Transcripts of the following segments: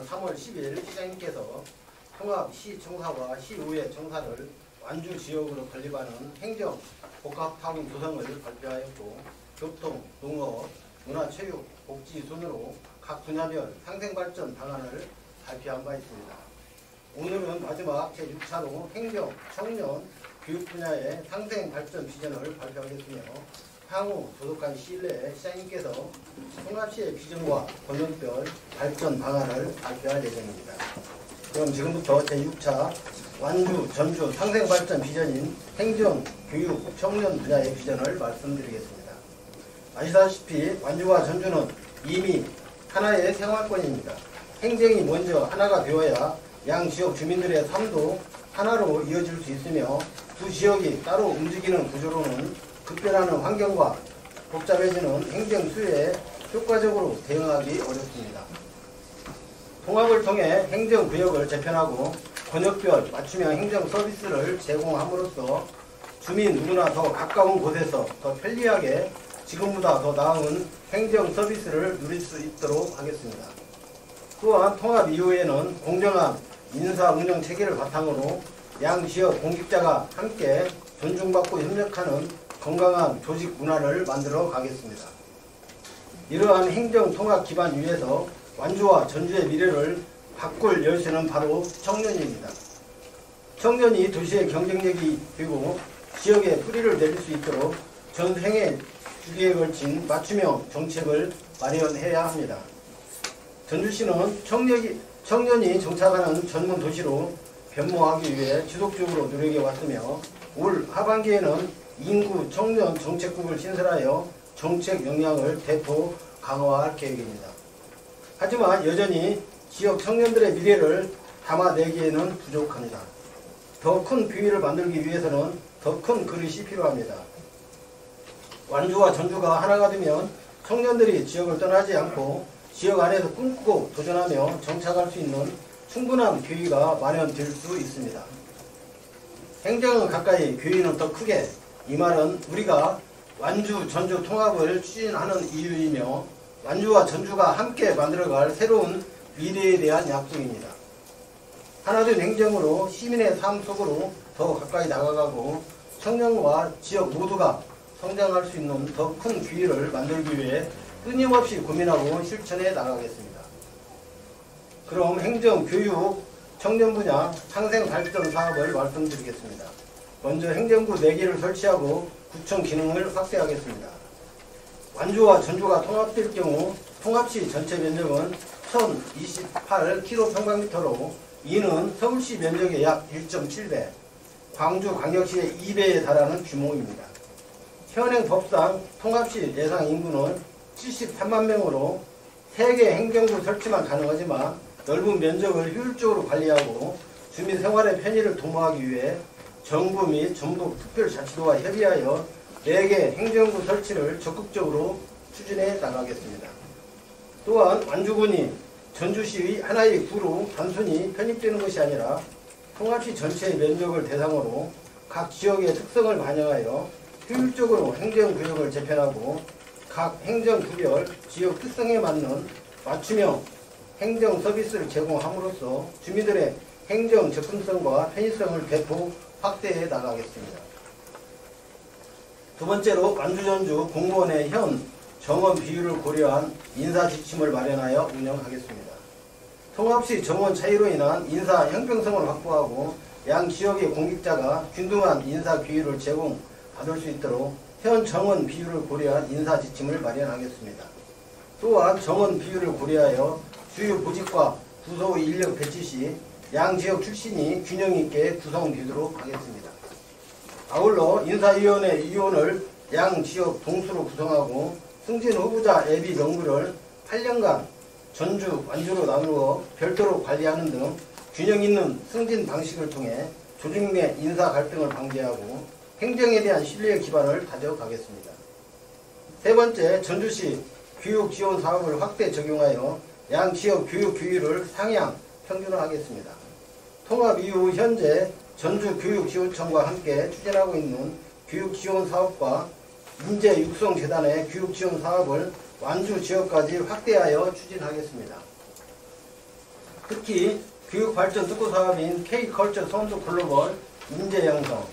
3월 10일 시장님께서 통합시청사와 시의회 청사를 완주 지역으로 건립하는 행정 복합타운 조성을 발표하였고, 교통, 농업, 문화체육, 복지 순으로 각 분야별 상생발전 방안을 발표한 바 있습니다. 오늘은 마지막 제6차로 행정, 청년, 교육 분야의 상생발전 비전을 발표하겠으며, 향후 조속한 시일 내에 시장님께서 통합시의 비전과 권역별 발전 방안을 발표할 예정입니다. 그럼 지금부터 제6차 완주, 전주 상생발전 비전인 행정, 교육, 청년 분야의 비전을 말씀드리겠습니다. 아시다시피 완주와 전주는 이미 하나의 생활권입니다. 행정이 먼저 하나가 되어야 양 지역 주민들의 삶도 하나로 이어질 수 있으며, 두 지역이 따로 움직이는 구조로는 급변하는 환경과 복잡해지는 행정 수요에 효과적으로 대응하기 어렵습니다. 통합을 통해 행정구역을 재편하고 권역별 맞춤형 행정 서비스를 제공함으로써 주민 누구나 더 가까운 곳에서 더 편리하게 지금보다 더 나은 행정 서비스를 누릴 수 있도록 하겠습니다. 또한 통합 이후에는 공정한 인사 운영 체계를 바탕으로 양 지역 공직자가 함께 존중받고 협력하는 건강한 조직 문화를 만들어 가겠습니다. 이러한 행정 통합 기반 위에서 완주와 전주의 미래를 바꿀 열쇠는 바로 청년입니다. 청년이 도시의 경쟁력이 되고 지역에 뿌리를 내릴 수 있도록 전생의 주기에 걸친 맞춤형 정책을 마련해야 합니다. 전주시는 청년이 정착하는 전문 도시로 변모하기 위해 지속적으로 노력해 왔으며, 올 하반기에는 인구 청년 정책국을 신설하여 정책 역량을 대폭 강화할 계획입니다. 하지만 여전히 지역 청년들의 미래를 담아내기에는 부족합니다. 더 큰 비위를 만들기 위해서는 더 큰 그릇이 필요합니다. 완주와 전주가 하나가 되면 청년들이 지역을 떠나지 않고 지역 안에서 꿈꾸고 도전하며 정착할 수 있는 충분한 기회가 마련될 수 있습니다. 행정은 가까이, 교육은 더 크게. 이 말은 우리가 완주, 전주 통합을 추진하는 이유이며, 완주와 전주가 함께 만들어갈 새로운 미래에 대한 약속입니다. 하나된 행정으로 시민의 삶 속으로 더 가까이 다가가고 청년과 지역 모두가 성장할 수 있는 더 큰 기회를 만들기 위해 끊임없이 고민하고 실천해 나가겠습니다. 그럼 행정, 교육, 청년 분야 상생발전 사업을 말씀드리겠습니다. 먼저 행정부 4개를 설치하고 구청 기능을 확대하겠습니다. 완주와 전주가 통합될 경우 통합시 전체 면적은 1028km²로 이는 서울시 면적의 약 1.7배, 광주광역시의 2배에 달하는 규모입니다. 현행 법상 통합시 예상 인구는 73만 명으로 3개 행정부 설치만 가능하지만, 넓은 면적을 효율적으로 관리하고 주민 생활의 편의를 도모하기 위해 정부 및 전북 특별자치도와 협의하여 4개 행정부 설치를 적극적으로 추진해 나가겠습니다. 또한 완주군이 전주시의 하나의 구로 단순히 편입되는 것이 아니라 통합시 전체의 면적을 대상으로 각 지역의 특성을 반영하여 효율적으로 행정구역을 재편하고 각 행정구별 지역 특성에 맞는 맞춤형 행정 서비스를 제공함으로써 주민들의 행정 접근성과 편의성을 대폭 확대해 나가겠습니다. 두 번째로 완주, 전주 공무원의 현 정원 비율을 고려한 인사 지침을 마련하여 운영하겠습니다. 통합시 정원 차이로 인한 인사 형평성을 확보하고 양 지역의 공직자가 균등한 인사 기회를 제공받을 수 있도록 현 정원 비율을 고려한 인사 지침을 마련하겠습니다. 또한 정원 비율을 고려하여 주요 보직과 부서 인력 배치 시 양 지역 출신이 균형 있게 구성되도록 하겠습니다. 아울러 인사위원회 위원을 양 지역 동수로 구성하고 승진 후보자 예비 명부를 8년간 전주, 완주로 나누어 별도로 관리하는 등 균형 있는 승진 방식을 통해 조직 내 인사 갈등을 방지하고 행정에 대한 신뢰 기반을 다져가겠습니다. 세 번째, 전주시 교육 지원 사업을 확대 적용하여 양 지역 교육 규율을 상향 평준화하겠습니다. 통합 이후 현재 전주교육지원청과 함께 추진하고 있는 교육지원사업과 인재육성재단의 교육지원 사업을 완주 지역까지 확대하여 추진하겠습니다. 특히 교육발전 특구 사업인 K컬처 선수 글로벌 인재 양성,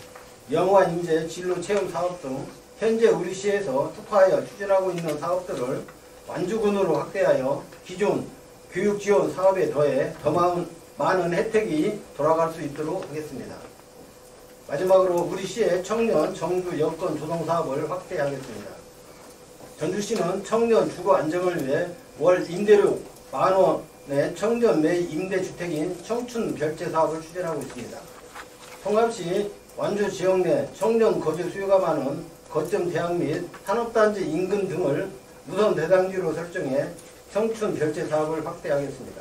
영화 인재 진로 체험 사업 등 현재 우리 시에서 특화하여 추진하고 있는 사업들을 완주군으로 확대하여 기존 교육 지원 사업에 더해 더 많은 혜택이 돌아갈 수 있도록 하겠습니다. 마지막으로 우리 시의 청년 정주 여건 조성 사업을 확대하겠습니다. 전주시는 청년 주거 안정을 위해 월 임대료 10,000원의 청년 매 임대주택인 청춘 별채 사업을 추진하고 있습니다. 통합시 완주 지역 내 청년 거주 수요가 많은 거점 대학 및 산업단지 인근 등을 우선 대상지로 설정해 청춘 별채 사업을 확대하겠습니다.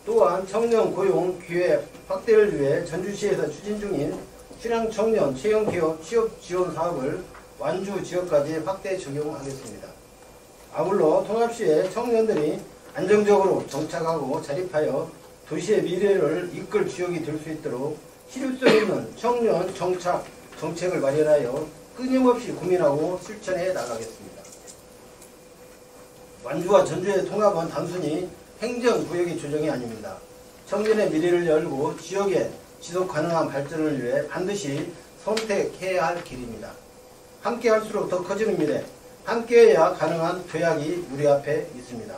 또한 청년 고용 기회 확대를 위해 전주시에서 추진 중인 실향 청년 채용기업 취업 지원 사업을 완주 지역까지 확대 적용하겠습니다. 아울러 통합시의 청년들이 안정적으로 정착하고 자립하여 도시의 미래를 이끌 지역이 될 수 있도록 실효성 있는 청년 정착 정책을 마련하여 끊임없이 고민하고 실천해 나가겠습니다. 완주와 전주의 통합은 단순히 행정구역의 조정이 아닙니다. 청년의 미래를 열고 지역의 지속 가능한 발전을 위해 반드시 선택해야 할 길입니다. 함께 할수록 더 커지는 미래, 함께해야 가능한 도약이 우리 앞에 있습니다.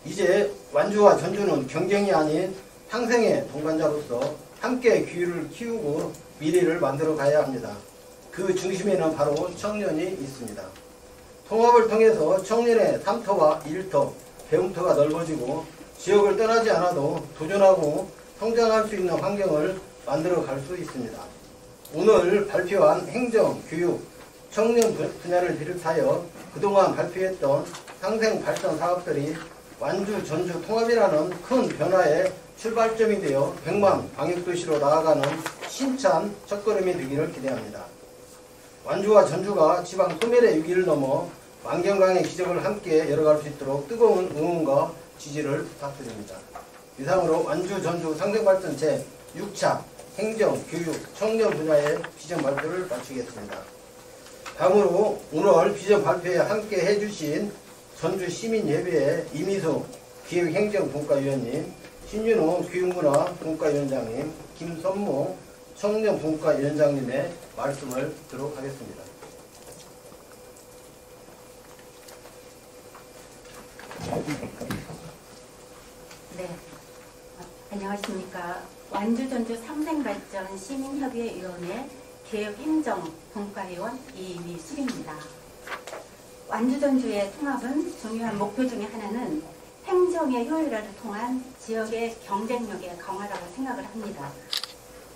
이제 완주와 전주는 경쟁이 아닌 상생의 동반자로서 함께 기후를 키우고 미래를 만들어 가야 합니다. 그 중심에는 바로 청년이 있습니다. 통합을 통해서 청년의 삶터와 일터, 배움터가 넓어지고 지역을 떠나지 않아도 도전하고 성장할 수 있는 환경을 만들어 갈 수 있습니다. 오늘 발표한 행정, 교육, 청년 분야를 비롯하여 그동안 발표했던 상생 발전 사업들이 완주, 전주 통합이라는 큰 변화의 출발점이 되어 100만 광역도시로 나아가는 힘찬 첫걸음이 되기를 기대합니다. 완주와 전주가 지방 소멸의 위기를 넘어 만경강의 기적을 함께 열어갈 수 있도록 뜨거운 응원과 지지를 부탁드립니다. 이상으로 완주, 전주 상생발전 제6차 행정, 교육, 청년 분야의 비전 발표를 마치겠습니다. 다음으로 오늘 비전 발표에 함께 해주신 전주시민예배의 이미수 기획행정분과위원님, 신윤호 교육문화분과위원장님, 김선모 청년분과위원장님의 말씀을 듣도록 하겠습니다. 네, 안녕하십니까. 완주 전주 상생발전 시민협의회위원회 교육행정분과위원 이미숙입니다. 완주 전주의 통합은 중요한 목표 중에 하나는 행정의 효율화를 통한 지역의 경쟁력의 강화라고 생각을 합니다.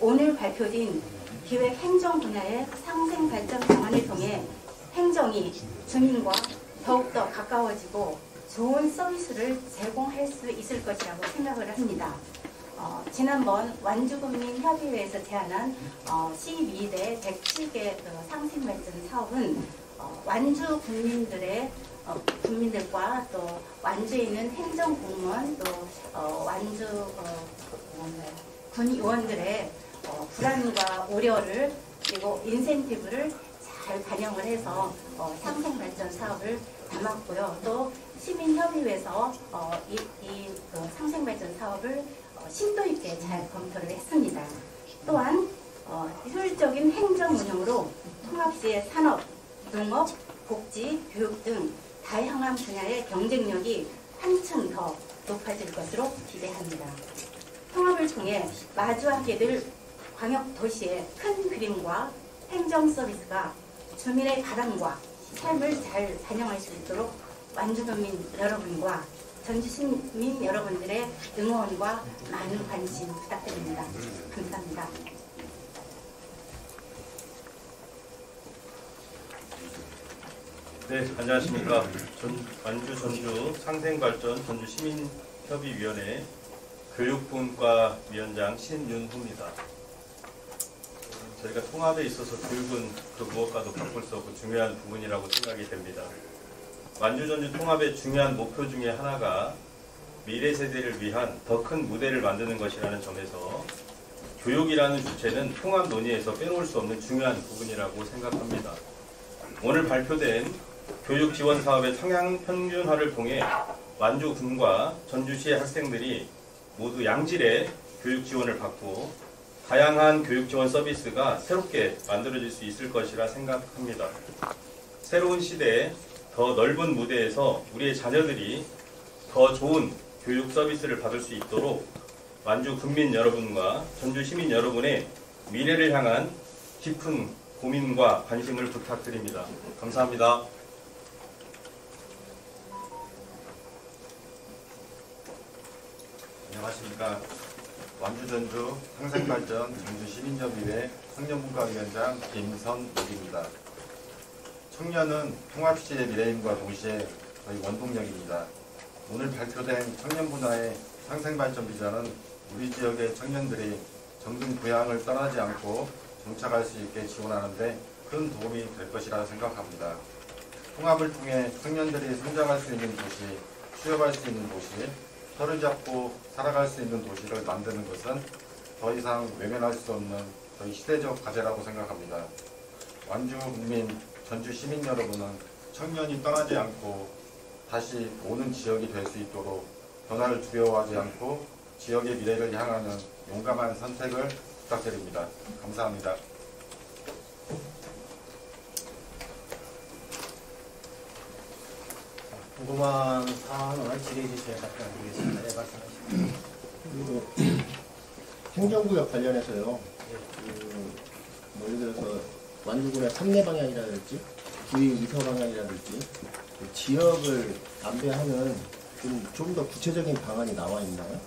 오늘 발표된 기획행정 분야의 상생발전 방안을 통해 행정이 주민과 더욱더 가까워지고 좋은 서비스를 제공할 수 있을 것이라고 생각을 합니다. 지난번 완주군민협의회에서 제안한 12대 107개 상생발전 사업은 완주 국민들과 또 완주에 있는 행정공무원 또 완주 군의원들의 불안과 우려를 그리고 인센티브를 잘 반영을 해서 상생발전 사업을 담았고요. 또 시민협의회에서 이 상생발전 사업을 심도 있게 잘 검토를 했습니다. 또한 효율적인 행정 운영으로 통합시의 산업, 농업, 복지, 교육 등 다양한 분야의 경쟁력이 한층 더 높아질 것으로 기대합니다. 통합을 통해 마주하게 될 광역도시의 큰 그림과 행정 서비스가 주민의 바람과 삶을 잘 반영할 수 있도록 완주도민 여러분과 전주시민 여러분들의 응원과 많은 관심 부탁드립니다. 감사합니다. 네, 안녕하십니까. 완주 전주 상생발전 전주시민협의위원회 교육분과 위원장 신윤후입니다. 저희가 통합에 있어서 교육은 그 무엇과도 바꿀 수 없고 중요한 부분이라고 생각이 됩니다. 완주 전주 통합의 중요한 목표 중에 하나가 미래 세대를 위한 더 큰 무대를 만드는 것이라는 점에서 교육이라는 주체는 통합 논의에서 빼놓을 수 없는 중요한 부분이라고 생각합니다. 오늘 발표된 교육 지원 사업의 성향 평준화를 통해 완주군과 전주시의 학생들이 모두 양질의 교육 지원을 받고 다양한 교육 지원 서비스가 새롭게 만들어질 수 있을 것이라 생각합니다. 새로운 시대에 더 넓은 무대에서 우리의 자녀들이 더 좋은 교육 서비스를 받을 수 있도록 완주 국민 여러분과 전주 시민 여러분의 미래를 향한 깊은 고민과 관심을 부탁드립니다. 감사합니다. 안녕하십니까. 완주 전주 상생발전 전주시민협의회 청년문화위원장 김선욱입니다. 청년은 통합시대의 미래임과 동시에 저희 원동력입니다. 오늘 발표된 청년문화의 상생발전 비전은 우리 지역의 청년들이 정든 고향을 떠나지 않고 정착할 수 있게 지원하는 데 큰 도움이 될 것이라 생각합니다. 통합을 통해 청년들이 성장할 수 있는 도시, 취업할 수 있는 도시, 혀를 잡고 살아갈 수 있는 도시를 만드는 것은 더 이상 외면할 수 없는 저희 시대적 과제라고 생각합니다. 완주 국민, 전주 시민 여러분은 청년이 떠나지 않고 다시 오는 지역이 될 수 있도록 변화를 두려워하지 않고 지역의 미래를 향하는 용감한 선택을 부탁드립니다. 감사합니다. 궁금한 사항을 질의해 주셔야 답변드리겠습니다. 네, 말씀하십시오. 그리고 행정구역 관련해서요. 예를 들어서 완주군의 3내 방향이라든지 구의 2서 방향이라든지 지역을 안배하는 좀 더 구체적인 방안이 나와 있나요?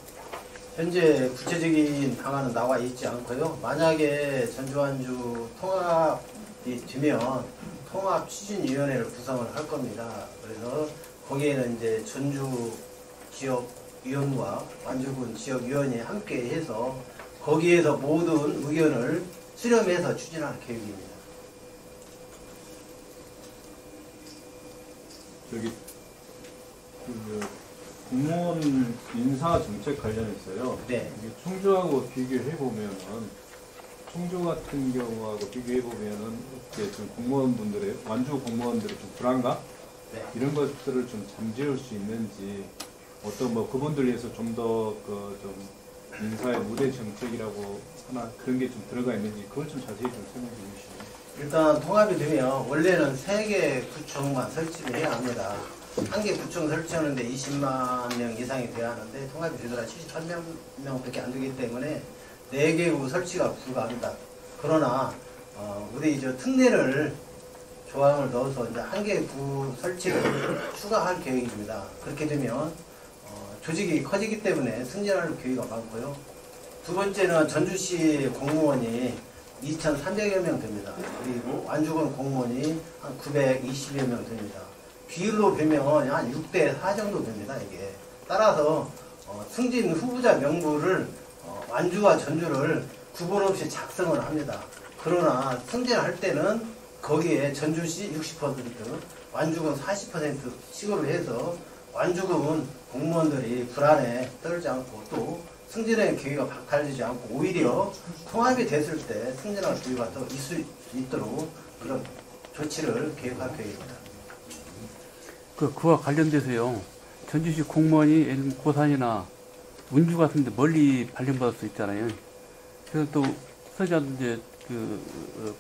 현재 구체적인 방안은 나와 있지 않고요. 만약에 전주 완주 통합이 되면 통합 추진위원회를 구성을 할 겁니다. 그래서 거기에는 이제 전주 지역위원과 완주군 지역위원이 함께 해서 거기에서 모든 의견을 수렴해서 추진할 계획입니다. 저기 공무원 인사 정책 관련해서요. 네. 이게 청주하고 비교해 보면은 청주 같은 경우하고 비교해 보면은 이렇게 좀 공무원분들의 완주 공무원들의 좀 불안감 네. 이런 것들을 좀 잠재울 수 있는지 어떤 뭐 그분들 위해서 좀 더 그 좀 인사의 무대 정책이라고 하나 그런 게 좀 들어가 있는지 그걸 좀 자세히 좀 설명해 주시죠. 일단 통합이 되면 원래는 3개 구청만 설치를 해야 합니다. 한 개 구청 설치하는데 20만 명 이상이 돼야 하는데 통합이 되더라 78명밖에 안 되기 때문에 4개구 설치가 불가합니다. 그러나 우리 저 특례를 조항을 넣어서 이제 한 개 구 설치를 추가할 계획입니다. 그렇게 되면 조직이 커지기 때문에 승진할 계획이 많고요. 두 번째는 전주시 공무원이 2,300여 명 됩니다. 그리고 완주군 공무원이 한 920여 명 됩니다. 비율로 보면 한 6대4 정도 됩니다. 이게 따라서 승진 후보자 명부를 완주와 전주를 구분 없이 작성을 합니다. 그러나 승진할 때는 거기에 전주시 60%, 완주군 40%씩으로 해서 완주군 공무원들이 불안에 떨지 않고 또 승진의 계기가 박탈되지 않고 오히려 통합이 됐을 때 승진할 기회가 더 있을 수 있도록 그런 조치를 계획할 계획입니다. 그와 관련돼서요. 전주시 공무원이 예를 들면 고산이나 운주 같은 데 멀리 발령받을 수 있잖아요. 그래서 또 서자도 이제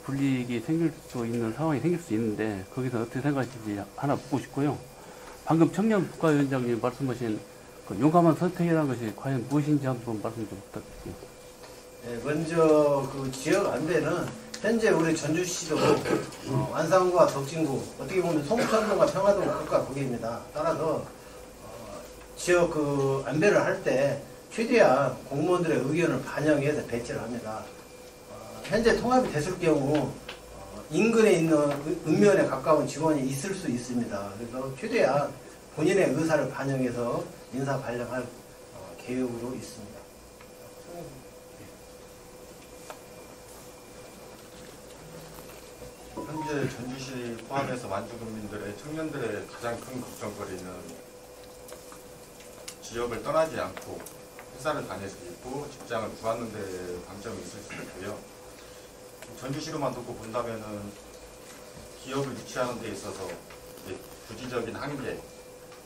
불이익이 생길 수 있는 상황이 생길 수 있는데 거기서 어떻게 생각하시는지 하나 묻고 싶고요. 방금 청년 국가위원장님 말씀하신 그 용감한 선택이라는 것이 과연 무엇인지 한번 말씀 좀 부탁드립니다. 네, 먼저 그 지역 안배는 현재 우리 전주시도 완산구와 덕진구 어떻게 보면 송천동과 평화동과 극과 극입니다. 따라서 지역 그 안배를 할 때 최대한 공무원들의 의견을 반영해서 배치를 합니다. 현재 통합이 됐을 경우 인근에 있는 읍면에 가까운 직원이 있을 수 있습니다. 그래서 최대한 본인의 의사를 반영해서 인사 발령할 계획으로 있습니다. 현재 전주시 포함해서 완주 국민들의 청년들의 가장 큰 걱정거리는 지역을 떠나지 않고 회사를 다닐 수 있고 직장을 구하는 데 강점이 있을 수 있고요. 전주시로만 놓고 본다면은 기업을 유치하는 데 있어서 부지적인 한계,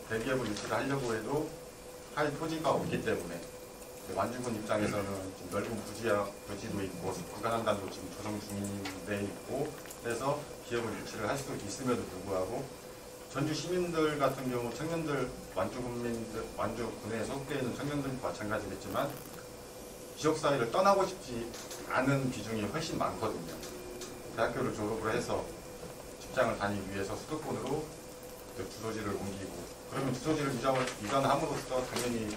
대기업을 유치를 하려고 해도 할 토지가 없기 때문에 완주군 입장에서는 지금 넓은 부지도 있고 부가단단도 지금 조성 중인데 있고 그래서 기업을 유치를 할 수 있음에도 불구하고 전주 시민들 같은 경우 청년들 완주군에 속해 있는 청년들도 마찬가지겠지만 지역사회를 떠나고 싶지 않은 비중이 훨씬 많거든요. 대학교를 졸업을 해서 직장을 다니기 위해서 수도권으로 주소지를 옮기고 그러면 주소지를 이전함으로써 당연히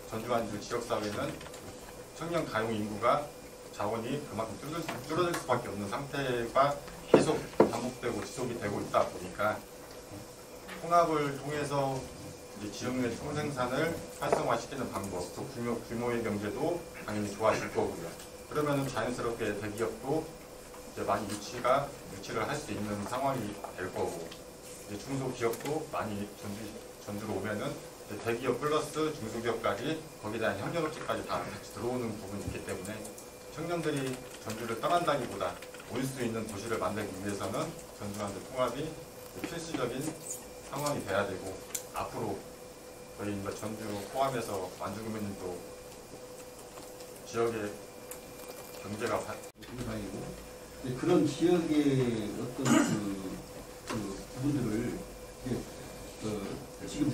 전주 완주 지역사회는 청년 가용 인구가 자원이 그만큼 줄어들 수밖에 없는 상태가 계속 반복되고 지속이 되고 있다 보니까 통합을 통해서 이제 지역 내 총생산을 활성화시키는 방법, 또 규모의 경제도 당연히 좋아질 거고요. 그러면 자연스럽게 대기업도 이제 많이 유치를 할 수 있는 상황이 될 거고, 이제 중소기업도 많이 전주로 오면은 이제 대기업 플러스 중소기업까지 거기에 대한 협력업체까지 다 같이 들어오는 부분이 있기 때문에 청년들이 전주를 떠난다기보다 올 수 있는 도시를 만들기 위해서는 전주와의 통합이 필수적인 상황이 돼야 되고 앞으로 저희 전주 포함해서 완주구민들도 지역의 경제가 다니고 그런 지역의 어떤 그 부분들을 지금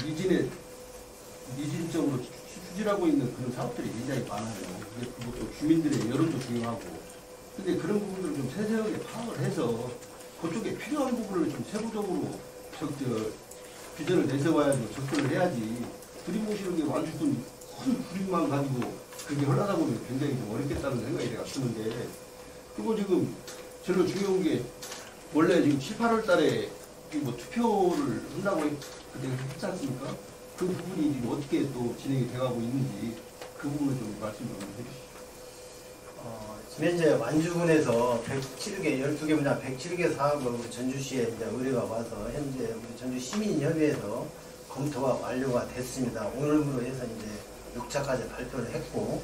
미진적으로 추진하고 있는 그런 사업들이 굉장히 많아요. 그것도 주민들의 여론도 중요하고. 근데 그런 부분들을 좀 세세하게 파악을 해서 그쪽에 필요한 부분을 좀 세부적으로 비전을 내세워야지 접근을 해야지 들이모시는 게 완주군 큰 구림만 가지고 그게 하려다 보면 굉장히 좀 어렵겠다는 생각이 내가 드는데 그리고 지금 제일 중요한 게 원래 지금 7, 8월 달에 뭐 투표를 한다고 그때 했지 않습니까? 그 부분이 지금 어떻게 또 진행이 돼가고 있는지 그 부분을 좀 말씀 좀 해주시죠. 지금 현재 완주군에서 107개, 12개 분야 107개 사업을 전주시에 이제 의뢰가 와서 현재 우리 전주 시민협의회에서 검토가 완료가 됐습니다. 오늘부로 해서 이제 6차까지 발표를 했고,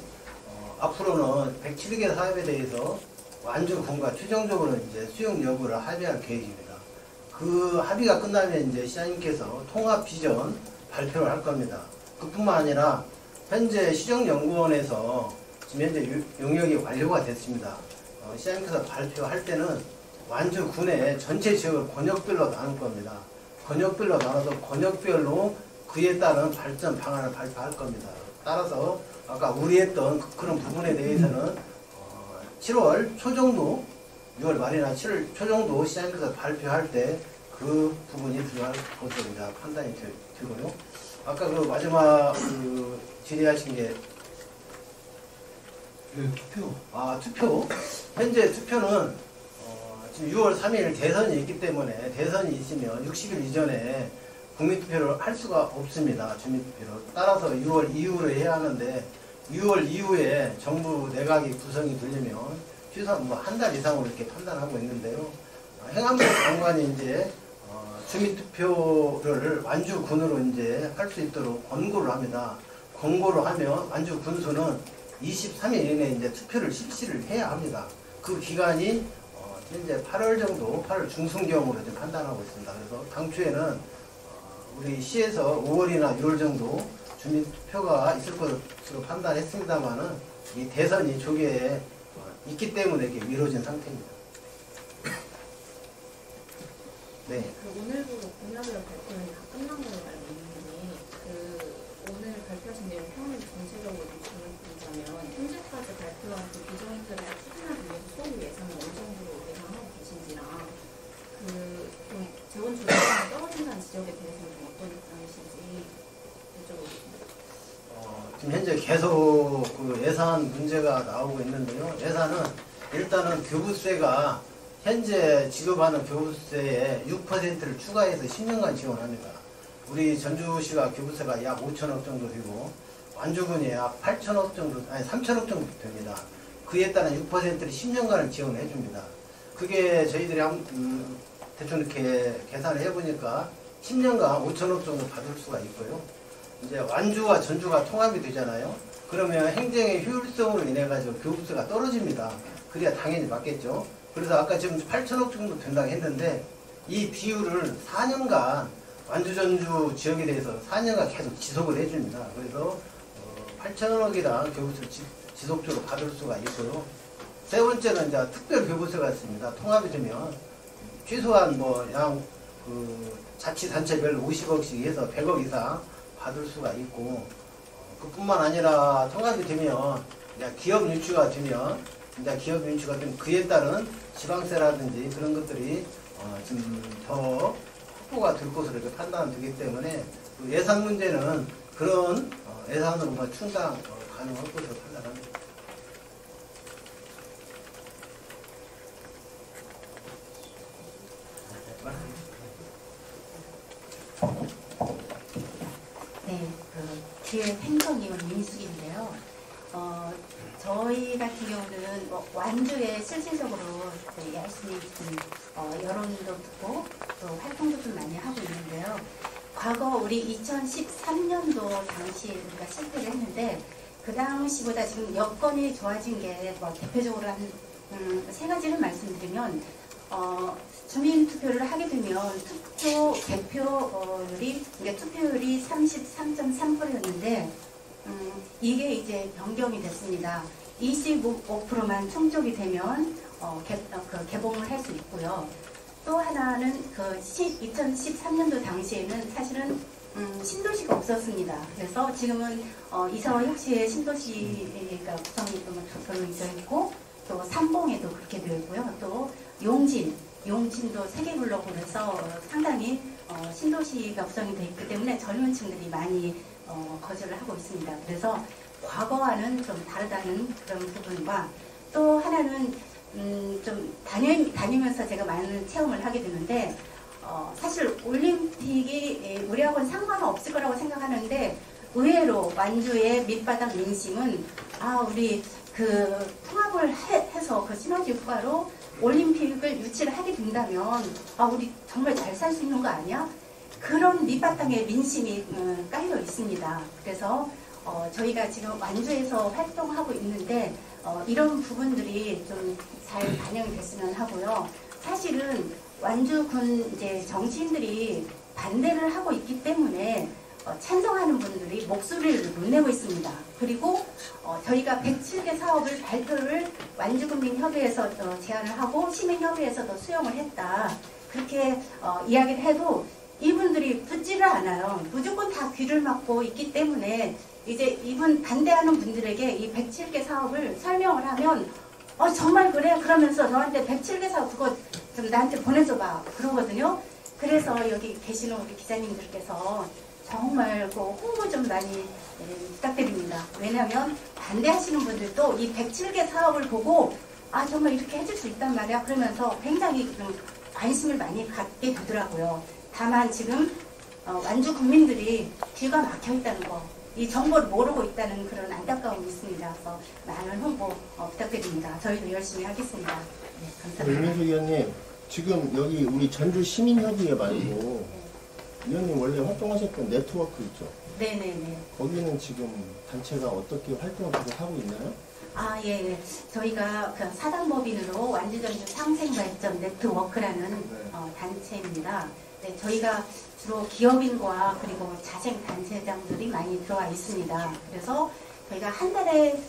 앞으로는 107개 사업에 대해서 완주군과 최종적으로 이제 수용 여부를 합의할 계획입니다. 그 합의가 끝나면 이제 시장님께서 통합 비전 발표를 할 겁니다. 그뿐만 아니라 현재 시정연구원에서 지금 현재 용역이 완료가 됐습니다. 시장님께서 발표할 때는 완주군의 전체 지역을 권역별로 나눌 겁니다. 권역별로 나눠서 권역별로 그에 따른 발전 방안을 발표할 겁니다. 따라서 아까 우려했던 그런 부분에 대해서는 7월 초 정도, 6월 말이나 7월 초 정도 시장님께서 발표할 때 그 부분이 들어갈 것으로 이제 판단이 되고요. 아까 그 마지막 질의하신 게 투표. 투표. 현재 투표는 지금 6월 3일 대선이 있기 때문에 대선이 있으면 60일 이전에 국민투표를 할 수가 없습니다. 주민투표를. 따라서 6월 이후로 해야 하는데 6월 이후에 정부 내각이 구성이 되려면 최소한 뭐 한 달 이상으로 이렇게 판단하고 있는데요. 행안부 장관이 이제 주민투표를 완주군으로 이제 할 수 있도록 권고를 합니다. 권고를 하면 완주군수는 23일 이내에 이제 투표를 실시를 해야 합니다. 그 기간이 현재 8월 정도, 8월 중순경으로 좀 판단하고 있습니다. 그래서 당초에는 우리 시에서 5월이나 6월 정도 주민투표가 있을 것으로 판단했습니다만은 이 대선이 조기에 있기 때문에 이렇게 미뤄진 상태입니다. 네. 오늘부로 공약을 발표는 다 끝난 걸로 알고 있는데 오늘 발표하신 내용 평을 전체적으로 말씀드리자면 현재까지 발표한 그 비전들을 추진하기 위해서 소요 예산을 어느 정도로 예상하고 계신지랑 좀 재원 조달이 떨어진다는 지적에 대해서는 좀 어떤 입장이신지 여쭤보겠습니다. 지금 현재 계속 그 예산 문제가 나오고 있는데요. 예산은 일단은 교부세가 현재 지급하는 교부세의 6%를 추가해서 10년간 지원합니다. 우리 전주시가 교부세가 약 5천억 정도 되고 완주군이 약 8천억 정도, 아니 3천억 정도 됩니다. 그에 따른 6%를 10년간을 지원해 줍니다. 그게 저희들이 대충 이렇게 계산을 해보니까 10년간 5천억 정도 받을 수가 있고요. 이제 완주와 전주가 통합이 되잖아요. 그러면 행정의 효율성으로 인해 가지고 교부세가 떨어집니다. 그래야 당연히 맞겠죠. 그래서 아까 지금 8천억 정도 된다고 했는데 이 비율을 4년간 완주 전주 지역에 대해서 4년간 계속 지속을 해줍니다. 그래서 8천억이란 교부세 지속적으로 받을 수가 있고요. 세 번째는 이제 특별 교부세가 있습니다. 통합이 되면 최소한 자치단체별 50억씩 해서 100억 이상 받을 수가 있고, 그뿐만 아니라 통합이 되면 이제 기업 유치가 되면 그에 따른 지방세라든지 그런 것들이 좀 더 확보가 될 것으로 이렇게 판단되기 때문에 그 예산 문제는 그런 예산으로 충당 가능할 것으로 판단합니다. 네, 기획행정위원 민숙인데요. 저희 같은 경우는 완주에 실질적으로 열심히 여론도 듣고 또 활동도 좀 많이 하고 있는데요. 과거 우리 2013년도 당시에 우리가 실패를 했는데 그 당시보다 지금 여건이 좋아진 게 대표적으로 한 세 가지를 말씀드리면 주민 투표를 하게 되면 투표율이 33.3%였는데 이게 이제 변경이 됐습니다. 25%만 충족이 되면 개봉을 할 수 있고요. 또 하나는 2013년도 당시에는 사실은 신도시가 없었습니다. 그래서 지금은 이사와 혁신의 신도시가 구성이 되어 있고, 또 삼봉에도 그렇게 되어 있고요. 또 용진도 세계블록으로 해서 상당히 신도시가 구성이 되어 있기 때문에 젊은 층들이 많이 거주를 하고 있습니다. 그래서 과거와는 좀 다르다는 그런 부분과, 또 하나는 좀 다니면서 제가 많은 체험을 하게 되는데 사실 올림픽이 우리하고는 상관없을 거라고 생각하는데 의외로 완주의 밑바닥 민심은 우리 통합을 해서 시너지 효과로 올림픽을 유치를 하게 된다면 우리 정말 잘 살 수 있는 거 아니야? 그런 밑바탕에 민심이 깔려 있습니다. 그래서 저희가 지금 완주에서 활동하고 있는데 이런 부분들이 좀 잘 반영이 됐으면 하고요. 사실은 완주군 이제 정치인들이 반대를 하고 있기 때문에 찬성하는 분들이 목소리를 못 내고 있습니다. 그리고 저희가 107개 사업을 발표를 완주군민협의회에서 제안을 하고 시민협의회에서도 수용을 했다. 그렇게 이야기를 해도 이분들이 듣지를 않아요. 무조건 다 귀를 막고 있기 때문에 이제 이분 반대하는 분들에게 이 107개 사업을 설명을 하면 정말 그래? 그러면서 너한테 107개 사업 그거 좀 나한테 보내줘봐 그러거든요. 그래서 여기 계시는 우리 기자님들께서 정말 홍보 좀 많이 부탁드립니다. 왜냐하면 반대하시는 분들도 이 107개 사업을 보고 정말 이렇게 해줄 수 있단 말이야 그러면서 굉장히 좀 관심을 많이 갖게 되더라고요. 다만 지금 완주 국민들이 귀가 막혀 있다는 거, 이 정보를 모르고 있다는 그런 안타까움이 있습니다. 그래서 많은 홍보 부탁드립니다. 저희도 열심히 하겠습니다. 네, 감사합니다. 민숙 의원님, 지금 여기 우리 전주 시민협의회 말고 의원님 원래 활동하셨던 네트워크 있죠? 네네네. 거기는 지금 단체가 어떻게 활동을 계속 하고 있나요? 예. 저희가 사단법인으로 완주전주 상생발전 네트워크라는 단체입니다. 네, 저희가 주로 기업인과 그리고 자생단체장들이 많이 들어와 있습니다. 그래서 저희가 한 달에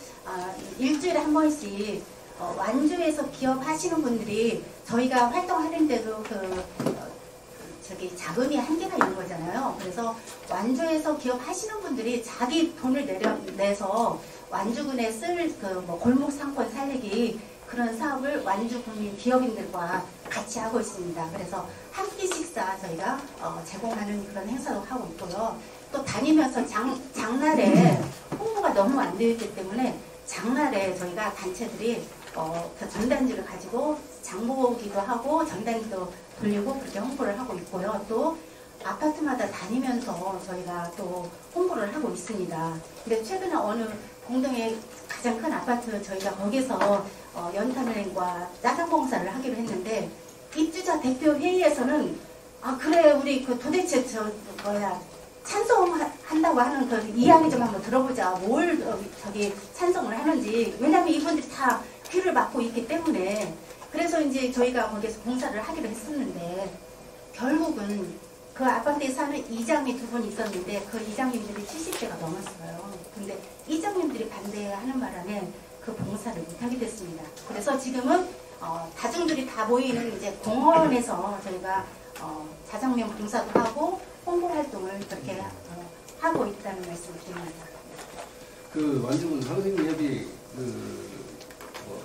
일주일에 한 번씩 완주에서 기업하시는 분들이 저희가 활동하는데도 자금이 한계가 있는 거잖아요. 그래서 완주에서 기업하시는 분들이 자기 돈을 내서 완주군에 쓸 골목 상권 살리기 그런 사업을 완주군민 기업인들과 같이 하고 있습니다. 그래서 한 끼 식사 저희가 제공하는 그런 행사도 하고 있고요. 또 다니면서 장날에 홍보가 너무 안 되어 있기 때문에 장날에 저희가 단체들이 전단지를 가지고 장보기도 하고 전단지도 돌리고 그렇게 홍보를 하고 있고요. 또 아파트마다 다니면서 저희가 또 홍보를 하고 있습니다. 근데 최근에 어느 공동의 가장 큰 아파트 저희가 거기서 연탄은행과 짜장봉사를 하기로 했는데 입주자 대표 회의에서는 그래 우리 도대체 찬성한다고 하는 그 이야기 좀 한번 들어보자. 뭘 찬성을 하는지. 왜냐하면 이분들이 다 귀를 막고 있기 때문에. 그래서 이제 저희가 거기서 봉사를 하기로 했었는데 결국은 그 아파트에 사는 이장이 두 분 있었는데 그 이장님들이 70대가 넘었어요. 근데 이장님들이 반대하는 바람에 그 봉사를 못하게 됐습니다. 그래서 지금은 다중들이 다 모이는 이제 공원에서 저희가 자장면 봉사도 하고 홍보 활동을 그렇게 하고 있다는 말씀을 드립니다. 그 완주군 상생협이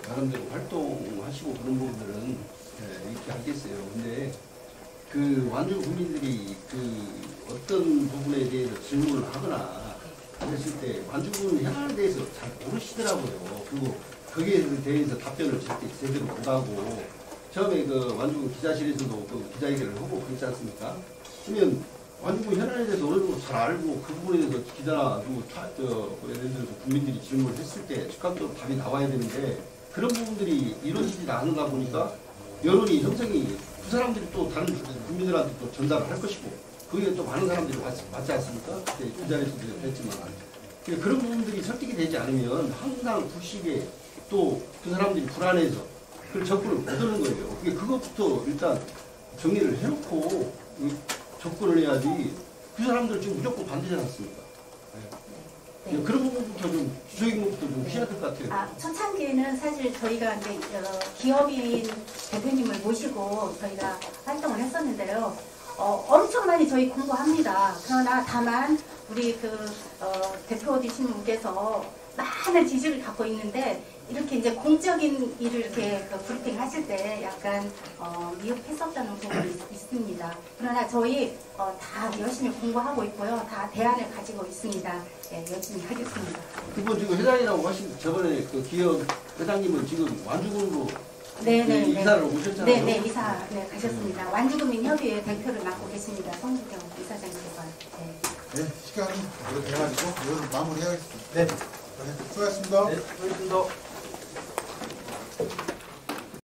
나름대로 활동하시고 그런 부분들은 이렇게 알겠어요. 근데 그 완주 국민들이 그 어떤 부분에 대해서 질문을 하거나 그랬을 때 완주군 현안에 대해서 잘 모르시더라고요. 그리고 거기에 대해서 답변을 제대로 못하고 처음에 그 완주군 기자실에서도 그 기자회견을 하고 그렇지 않습니까? 그러면 완주군 현안에 대해서 어느 정도 잘 알고 그 부분에 대해서 기자나 예를 들어서 국민들이 질문을 했을 때 즉각적으로 답이 나와야 되는데 그런 부분들이 이루어지지 않는가 보니까 여론이 형성이 그 사람들이 또 다른 국민들한테 또 전달을 할 것이고 거기에 또 많은 사람들이 맞지 않습니까? 그때 그 자리에서도 했지만 그런 부분들이 설득이 되지 않으면 항상 불식에 또 그 사람들이 불안해서 그 접근을 못 하는 거예요. 그것부터 일단 정리를 해놓고 접근을 해야지 그 사람들 지금 무조건 반대지 않습니까? 네. 그런 부분부터 좀 주적인 것부터 좀 해야 될 것 같아요. 초창기에는 사실 저희가 이제 기업인 대표님을 모시고 저희가 활동을 했었는데요. 엄청 많이 저희 공부합니다. 그러나 다만 우리 대표 되신 분께서 많은 지식을 갖고 있는데 이렇게 이제 공적인 일을 이렇게 브리핑 하실 때 약간 미흡했었다는 부분이 있습니다. 그러나 저희 다 열심히 공부하고 있고요. 다 대안을 가지고 있습니다. 네, 열심히 하겠습니다. 그분 지금 회장이라고 하신 저번에 그 기업 회장님은 지금 완주군으로 이사를 오셨잖아요. 네네, 이사 가셨습니다. 완주군민협의회 대표를 맡고 계십니다. 성주경 이사장님께서. 네, 시간이 오래 돼가지고 이걸 마무리해야겠습니다. 네. 수고하셨습니다. 네, 수고하셨습니다.